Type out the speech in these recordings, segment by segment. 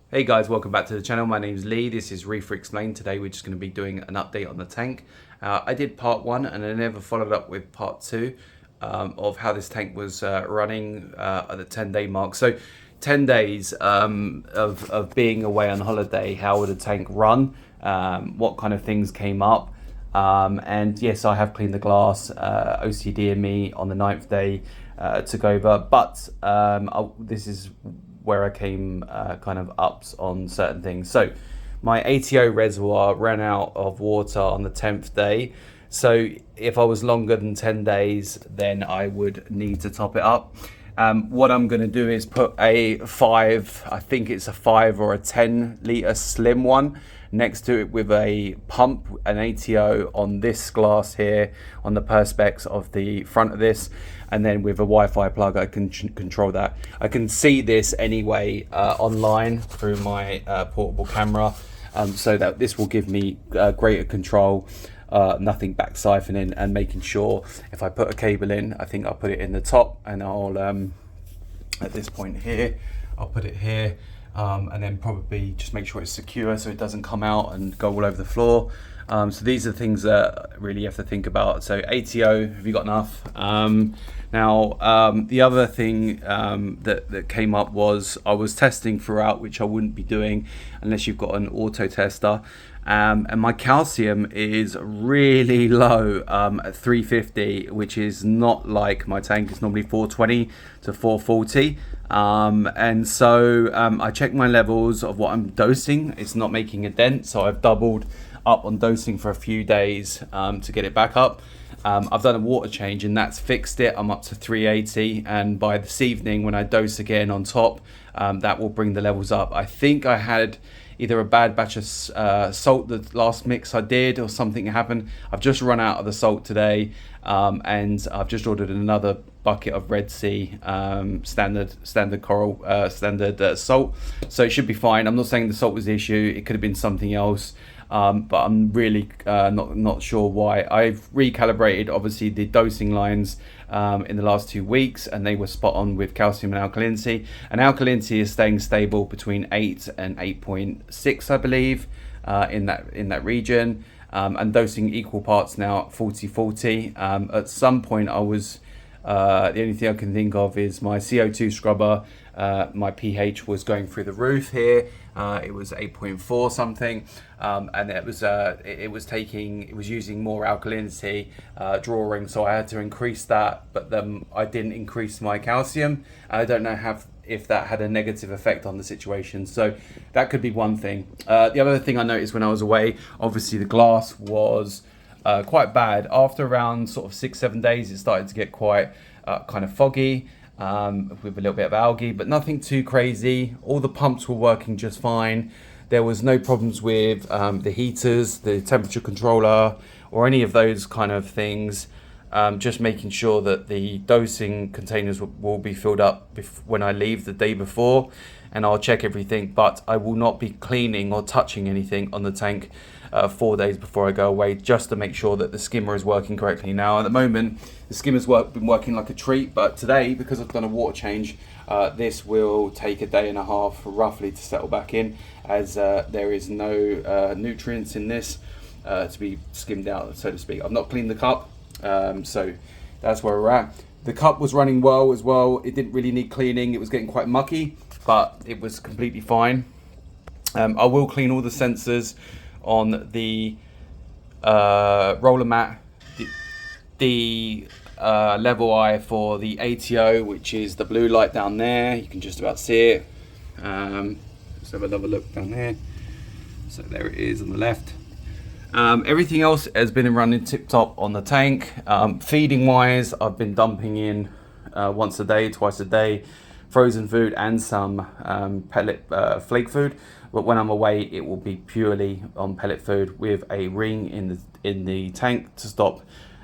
Hey guys, welcome back to the channel. My name's Lee. This is Reefer Explained. Today we're just going to be doing an update on the tank. I did part 1 and I never followed up with part 2 of how this tank was running at the 10-day mark. So 10 days of being away on holiday, how would a tank run? What kind of things came up? And yes, I have cleaned the glass. OCD and me on the 9th day took over, but this is where I came kind of ups on certain things. So my ATO reservoir ran out of water on the 10th day. So if I was longer than 10 days, then I would need to top it up. What I'm going to do is put a 5, I think it's a 5 or a 10 litre slim one next to it with a pump, an ATO on this glass here on the perspex of the front of this, and then with a Wi-Fi plug I can control that. I can see this anyway online through my portable camera, so that this will give me greater control. Nothing back siphoning, and making sure if I put a cable in, I think I'll put it in the top, and I'll at this point here I'll put it here, and then probably just make sure it's secure so it doesn't come out and go all over the floor. So these are things that really you have to think about. So ATO, have you got enough? The other thing that came up was I was testing throughout, which I wouldn't be doing unless you've got an auto tester. And my calcium is really low at 350, which is not like my tank. It's normally 420 to 440. And so I checked my levels of what I'm dosing. It's not making a dent, so I've doubled up on dosing for a few days to get it back up. I've done a water change and that's fixed it. I'm up to 380, and by this evening when I dose again on top, that will bring the levels up. I think I had either a bad batch of salt the last mix I did, or something happened. I've just run out of the salt today, and I've just ordered another bucket of Redsea standard coral standard salt, so it should be fine. I'm not saying the salt was the issue, it could have been something else. But I'm really not sure why. I've recalibrated obviously the dosing lines in the last 2 weeks, and they were spot on with calcium and alkalinity. And alkalinity is staying stable between 8 and 8.6, I believe, in that region. And dosing equal parts now at 40-40. At some point I was the only thing I can think of is my CO2 scrubber. My pH was going through the roof here. It was 8.4 something, and it was using more alkalinity drawing, so I had to increase that. But then I didn't increase my calcium. I don't know if that had a negative effect on the situation. So that could be one thing. The other thing I noticed when I was away, obviously the glass was quite bad. After around sort of 6-7 days, it started to get quite kind of foggy, with a little bit of algae, but nothing too crazy. All the pumps were working just fine. There was no problems with the heaters, the temperature controller, or any of those kind of things. Just making sure that the dosing containers will be filled up when I leave the day before, and I'll check everything, but I will not be cleaning or touching anything on the tank 4 days before I go away, just to make sure that the skimmer is working correctly. Now at the moment the skimmer's been working like a treat, but today, because I've done a water change, this will take a day and a half roughly to settle back in, as there is no nutrients in this to be skimmed out, so to speak. I've not cleaned the cup, so that's where we're at. The cup was running well as well. It didn't really need cleaning. It was getting quite mucky, but it was completely fine. I will clean all the sensors on the roller mat, the level eye for the ATO, which is the blue light down there. You can just about see it. Let's have another look down there. So there it is on the left. Everything else has been running tip top on the tank. Feeding wise, I've been dumping in once a day, twice a day, frozen food and some pellet flake food. But when I'm away, it will be purely on pellet food with a ring in the tank to stop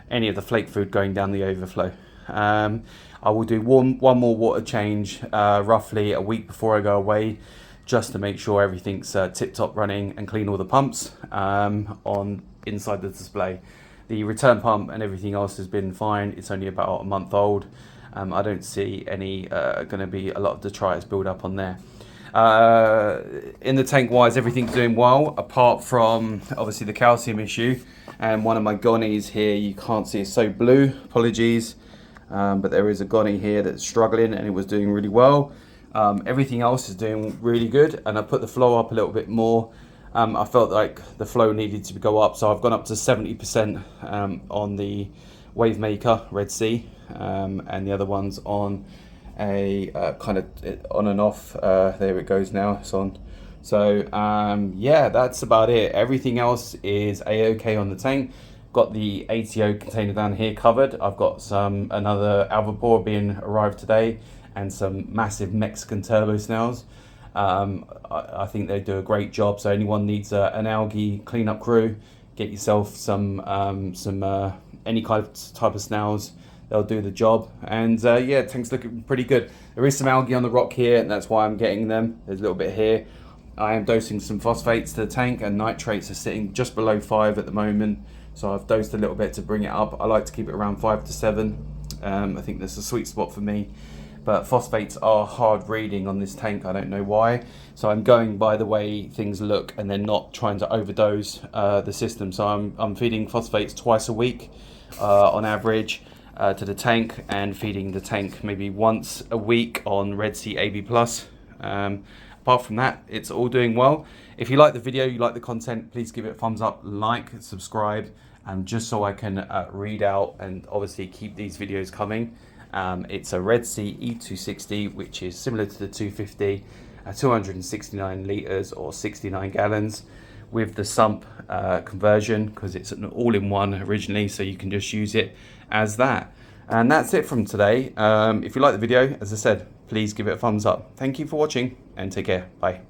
any of the flake food going down the overflow. I will do one more water change roughly a week before I go away, just to make sure everything's tip top running, and clean all the pumps on inside the display. The return pump and everything else has been fine. It's only about a month old. I don't see any going to be a lot of detritus build up on there. In the tank wise, everything's doing well, apart from obviously the calcium issue. And one of my gonnies here, you can't see, it's so blue, apologies. But there is a gonny here that's struggling, and it was doing really well. Everything else is doing really good, and I put the flow up a little bit more. I felt like the flow needed to go up, so I've gone up to 70% on the wave maker Redsea, and the other one's on a kind of on and off. There it goes now, it's on. So yeah, that's about it. Everything else is a-okay on the tank. Got the ATO container down here covered. I've got another Alvapor being arrived today, and some massive Mexican turbo snails. I think they do a great job. So anyone needs an algae cleanup crew, get yourself some any kind of type of snails. They'll do the job. And yeah, tank's looking pretty good. There is some algae on the rock here, and that's why I'm getting them. There's a little bit here. I am dosing some phosphates to the tank, and nitrates are sitting just below 5 at the moment. So I've dosed a little bit to bring it up. I like to keep it around 5 to 7. I think that's a sweet spot for me. But phosphates are hard reading on this tank. I don't know why. So I'm going by the way things look, and then not trying to overdose the system. So I'm feeding phosphates twice a week on average to the tank, and feeding the tank maybe once a week on Redsea AB+. Apart from that, it's all doing well. If you like the video, you like the content, please give it a thumbs up, like, subscribe, just so I can read out and obviously keep these videos coming. It's a Redsea E260, which is similar to the 250, 269 litres or 69 gallons with the sump conversion, because it's an all-in-one originally, so you can just use it as that. And that's it from today. If you like the video, as I said, please give it a thumbs up. Thank you for watching, and take care. Bye.